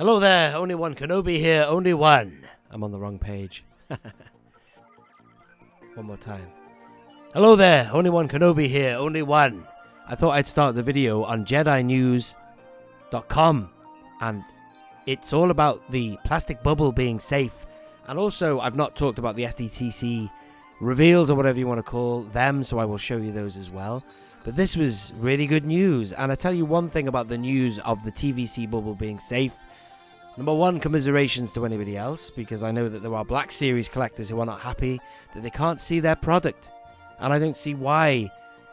Hello there, only one Kenobi here, only one. I'm on the wrong page. One more time. Hello there, only one Kenobi here, only one. I thought I'd start the video on JediNews.com, and it's all about the plastic bubble being safe. And also, I've not talked about the SDCC reveals or whatever you want to call them, so I will show you those as well. But this was really good news, and I tell you one thing about the news of the TVC bubble being safe. Number one, commiserations to anybody else, because I know that there are Black Series collectors who are not happy that they can't see their product. And I don't see why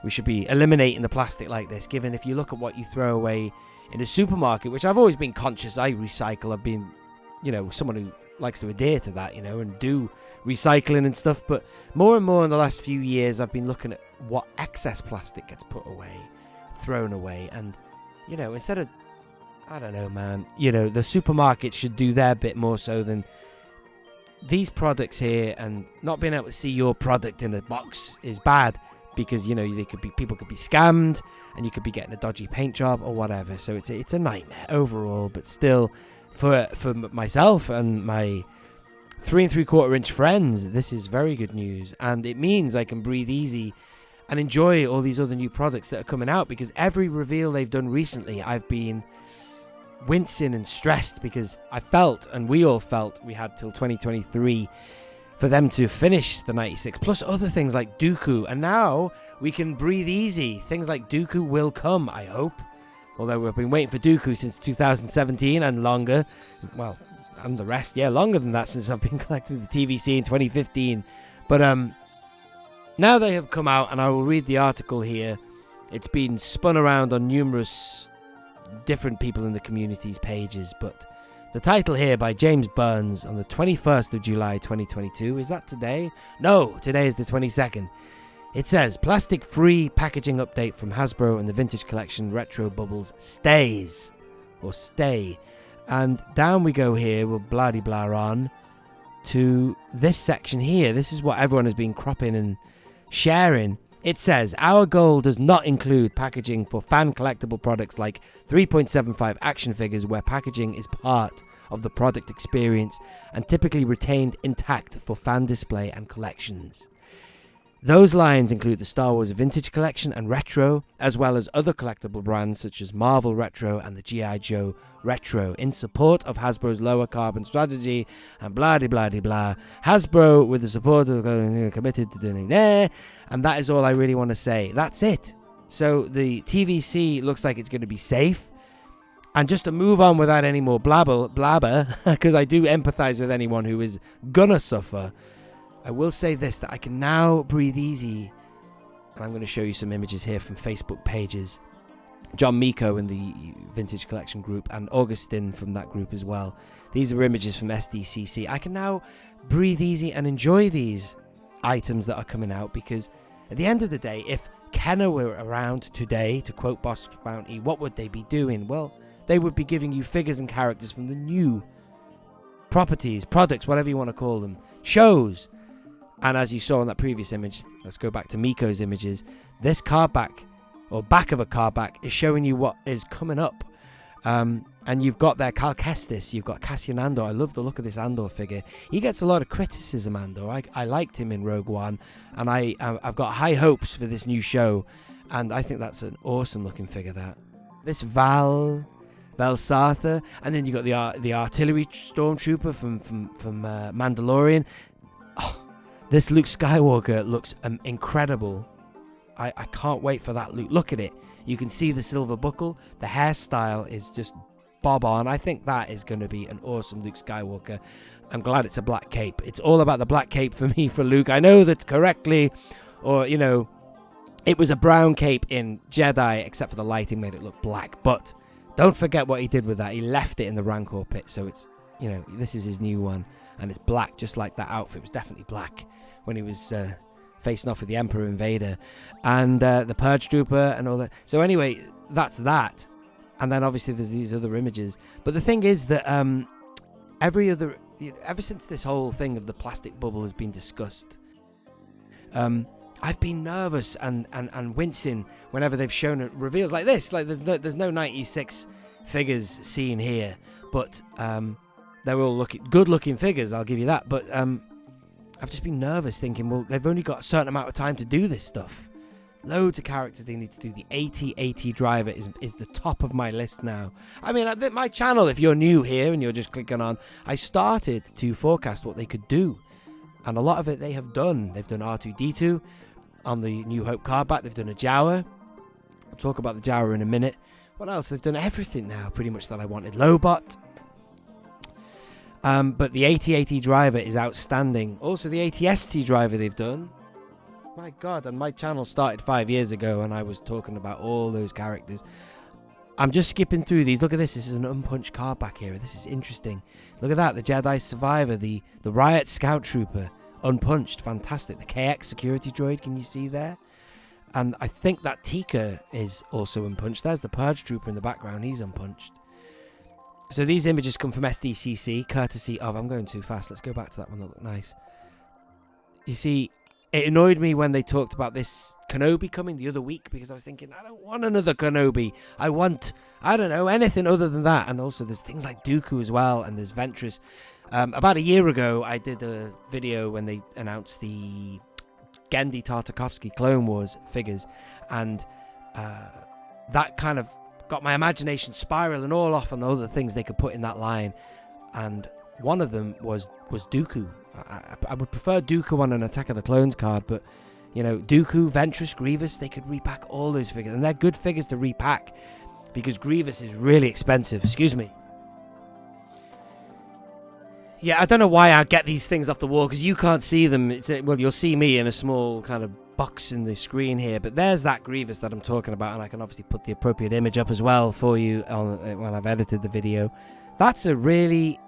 we should be eliminating the plastic like this, given if you look at what you throw away in a supermarket, which I've always been conscious I recycle. I've been, someone who likes to adhere to that, and do recycling and stuff. But more and more in the last few years, I've been looking at what excess plastic gets put away, thrown away. And, instead of, I don't know, man, the supermarkets should do their bit more so than these products here. And not being able to see your product in a box is bad, because, people could be scammed and you could be getting a dodgy paint job or whatever. So it's a nightmare overall, but still for myself and my 3 3/4 inch friends, this is very good news, and it means I can breathe easy and enjoy all these other new products that are coming out, because every reveal they've done recently, I've been wincing and stressed, because I felt, and we all felt, we had till 2023 for them to finish the 96, plus other things like Dooku, and now we can breathe easy. Things like Dooku will come, I hope, although we've been waiting for Dooku since 2017 and longer. Well, and the rest, longer than that, since I've been collecting the TVC in 2015. But now they have come out, and I will read the article here. It's been spun around on numerous different people in the community's pages, but the title here by James Burns on the 21st of July 2022, is that today? No, today is the 22nd. It says, plastic-free packaging update from Hasbro and the Vintage Collection Retro Bubbles stays, or stay. And down we go here, we'll blah-de-blah on to this section here. This is what everyone has been cropping and sharing. It says, our goal does not include packaging for fan collectible products like 3.75 action figures, where packaging is part of the product experience and typically retained intact for fan display and collections. Those lines include the Star Wars Vintage Collection and Retro, as well as other collectible brands such as Marvel Retro and the G.I. Joe Retro, in support of Hasbro's lower carbon strategy and blah-de-blah-de-blah. Hasbro, with the support of committed to doing there, and that is all I really want to say. That's it. So the TVC looks like it's going to be safe. And just to move on without any more blabber, because I do empathize with anyone who is gonna suffer, I will say this, that I can now breathe easy, and I'm going to show you some images here from Facebook pages. John Miko in the Vintage Collection group, and Augustin from that group as well. These are images from SDCC. I can now breathe easy and enjoy these items that are coming out, because at the end of the day, if Kenner were around today, to quote Boss Bounty, what would they be doing? Well, they would be giving you figures and characters from the new properties, products, whatever you want to call them, shows. And as you saw in that previous image, let's go back to Miko's images, this card back, or back of a card back, is showing you what is coming up. And you've got there Cal Kestis, you've got Cassian Andor. I love the look of this Andor figure. He gets a lot of criticism, Andor. I liked him in Rogue One, and I've got high hopes for this new show, and I think that's an awesome looking figure, that. This Val Sartha, and then you got the artillery stormtrooper from Mandalorian. Oh, this Luke Skywalker looks incredible. I can't wait for that Luke. Look at it. You can see the silver buckle. The hairstyle is just bob on. I think that is going to be an awesome Luke Skywalker. I'm glad it's a black cape. It's all about the black cape for me, for Luke. I know that correctly, or, it was a brown cape in Jedi, except for the lighting made it look black. But don't forget what he did with that. He left it in the Rancor pit. So it's, this is his new one. And it's black, just like that outfit. It was definitely black when he was facing off with the Emperor Invader. And the Purge Trooper and all that. So anyway, that's that. And then obviously there's these other images. But the thing is that ever since this whole thing of the plastic bubble has been discussed, I've been nervous and wincing whenever they've shown reveals like this. Like there's no 96 figures seen here. But they're all good-looking figures, I'll give you that. But I've just been nervous thinking, well, they've only got a certain amount of time to do this stuff. Loads of characters they need to do. The AT-AT driver is the top of my list now. I mean, my channel, if you're new here and you're just clicking on, I started to forecast what they could do. And a lot of it they have done. They've done R2-D2 on the New Hope card back. They've done a Jawa. I'll talk about the Jawa in a minute. What else? They've done everything now, pretty much, that I wanted. Lobot. But the AT-AT driver is outstanding. Also, the AT-ST driver they've done. My God, and my channel started 5 years ago, and I was talking about all those characters. I'm just skipping through these. Look at this. This is an unpunched card back here. This is interesting. Look at that. The Jedi Survivor, the Riot Scout Trooper, unpunched. Fantastic. The KX security droid, can you see there? And I think that Tika is also unpunched. There's the Purge Trooper in the background. He's unpunched. So these images come from SDCC, courtesy of... I'm going too fast. Let's go back to that one that looked nice. You see... It annoyed me when they talked about this Kenobi coming the other week, because I was thinking, I don't want another Kenobi. I want, I don't know, anything other than that. And also there's things like Dooku as well, and there's Ventress. About a year ago, I did a video when they announced the Genndy Tartakovsky Clone Wars figures, and that kind of got my imagination spiraling all off on the other things they could put in that line. And one of them was Dooku. I would prefer Dooku on an Attack of the Clones card, but, you know, Dooku, Ventress, Grievous, they could repack all those figures. And they're good figures to repack, because Grievous is really expensive. Excuse me. Yeah, I don't know why I get these things off the wall, because you can't see them. Well, you'll see me in a small kind of box in the screen here, but there's that Grievous that I'm talking about, and I can obviously put the appropriate image up as well for you when I've edited the video. That's a really...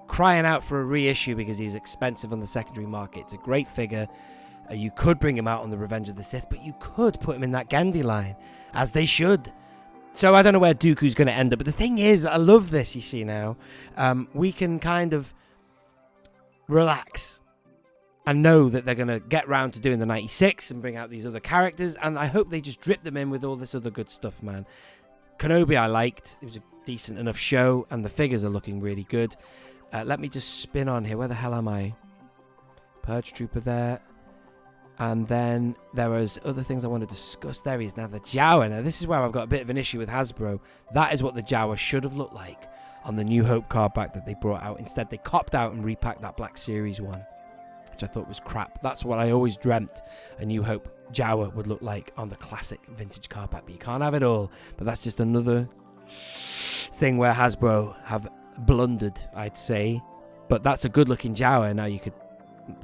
crying out for a reissue, because he's expensive on the secondary market. It's a great figure. You could bring him out on the Revenge of the Sith, but you could put him in that Genndy line, as they should. So I don't know where Dooku's going to end up, but the thing is, I love this, you see now. We can kind of relax and know that they're going to get round to doing the 96 and bring out these other characters, and I hope they just drip them in with all this other good stuff, man. Kenobi I liked. It was a decent enough show, and the figures are looking really good. Let me just spin on here. Where the hell am I? Purge Trooper there. And then there was other things I want to discuss. There he is now. The Jawa. Now, this is where I've got a bit of an issue with Hasbro. That is what the Jawa should have looked like on the New Hope card back that they brought out. Instead, they copped out and repacked that Black Series one, which I thought was crap. That's what I always dreamt a New Hope Jawa would look like on the classic vintage card back. But you can't have it all. But that's just another thing where Hasbro have blundered, I'd say. But that's a good looking Jawa. Now you could,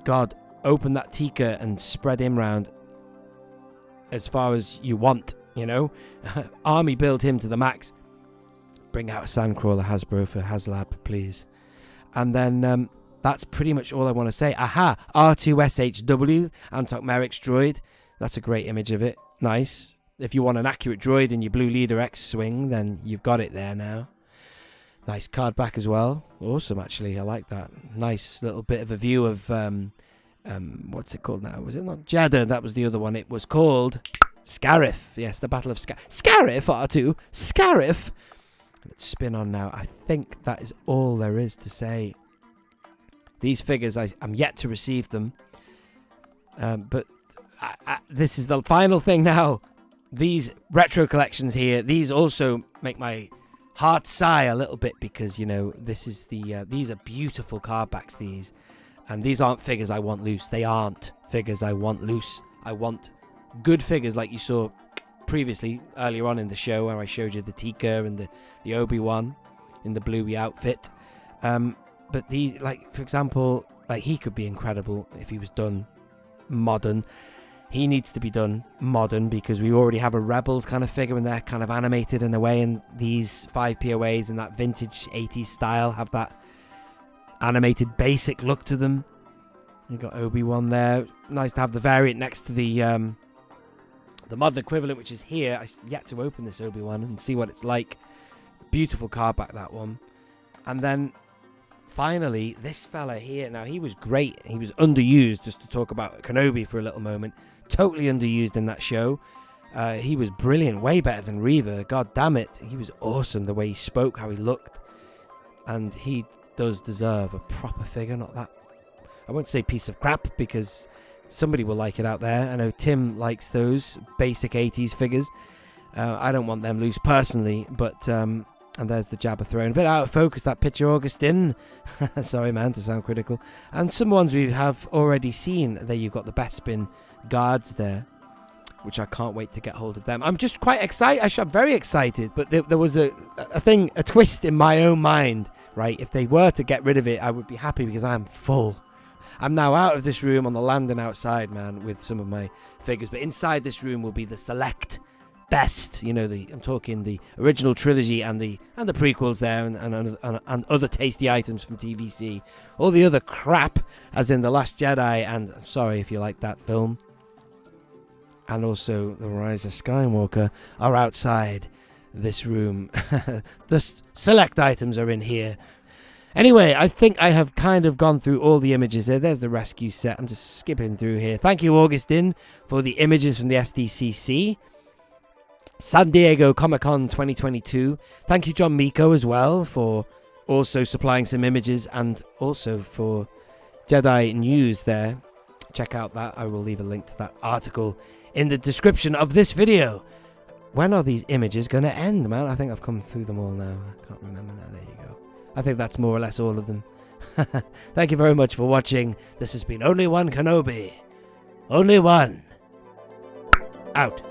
God, open that Tika and spread him round as far as you want, you know. Army build him to the max. Bring out a Sandcrawler, Hasbro, for HasLab, please. And then that's pretty much all I want to say. Aha, R2SHW, Antok Merrick's droid. That's a great image of it. Nice. If you want an accurate droid in your Blue Leader X-Swing, then you've got it there now. Nice card back as well. Awesome, actually. I like that. Nice little bit of a view of, what's it called now? Was it not Jeddah? That was the other one. It was called Scarif. Yes, the Battle of Scarif, R2. Scarif. Let's spin on now. I think that is all there is to say. These figures, I'm yet to receive them. But this is the final thing now. These retro collections here, these also make my heart sigh a little bit, because, you know, this is these are beautiful card backs, these. And these aren't figures I want loose. They aren't figures I want loose. I want good figures like you saw previously, earlier on in the show, where I showed you the Tika and the Obi-Wan in the bluey outfit. But these, like, for example, like, he could be incredible if he was done modern. He needs to be done modern, because we already have a Rebels kind of figure, and they're kind of animated in a way, and these 5 POAs in that vintage 80s style have that animated basic look to them. You've got Obi-Wan there. Nice to have the variant next to the modern equivalent, which is here. I've yet to open this Obi-Wan and see what it's like. Beautiful card back, that one. And then finally, this fella here. Now, he was great. He was underused, just to talk about Kenobi for a little moment. Totally underused in that show. He was brilliant. Way better than Reva. God damn it. He was awesome. The way he spoke, how he looked. and he does deserve a proper figure, not that, I won't say piece of crap, because somebody will like it out there. I know Tim likes those basic 80s figures. I don't want them loose personally, but and there's the Jabba throne. A bit out of focus, that picture, Augustine. Sorry, man, to sound critical. And some ones we have already seen. There you've got the Bespin guards there, which I can't wait to get hold of them. I'm just quite excited. Actually, I'm very excited, but there was a twist in my own mind, right? If they were to get rid of it, I would be happy because I'm full. I'm now out of this room on the landing outside, man, with some of my figures. But inside this room will be the select best, you know, I'm talking the original trilogy and the prequels there, and other tasty items from TVC. All the other crap, as in The Last Jedi, and I'm sorry if you like that film, and also The Rise of Skywalker, are outside this room. The select items are in here. Anyway, I think I have kind of gone through all the images there. There's the rescue set. I'm just skipping through here. Thank you, Augustine, for the images from the SDCC. San Diego Comic-Con 2022. Thank you, John Miko, as well, for also supplying some images, and also for Jedi News there. Check out that. I will leave a link to that article in the description of this video. When are these images going to end, man? I think I've come through them all now. I can't remember now. There you go. I think that's more or less all of them. Thank you very much for watching. This has been Only One Kenobi. Only one. Out.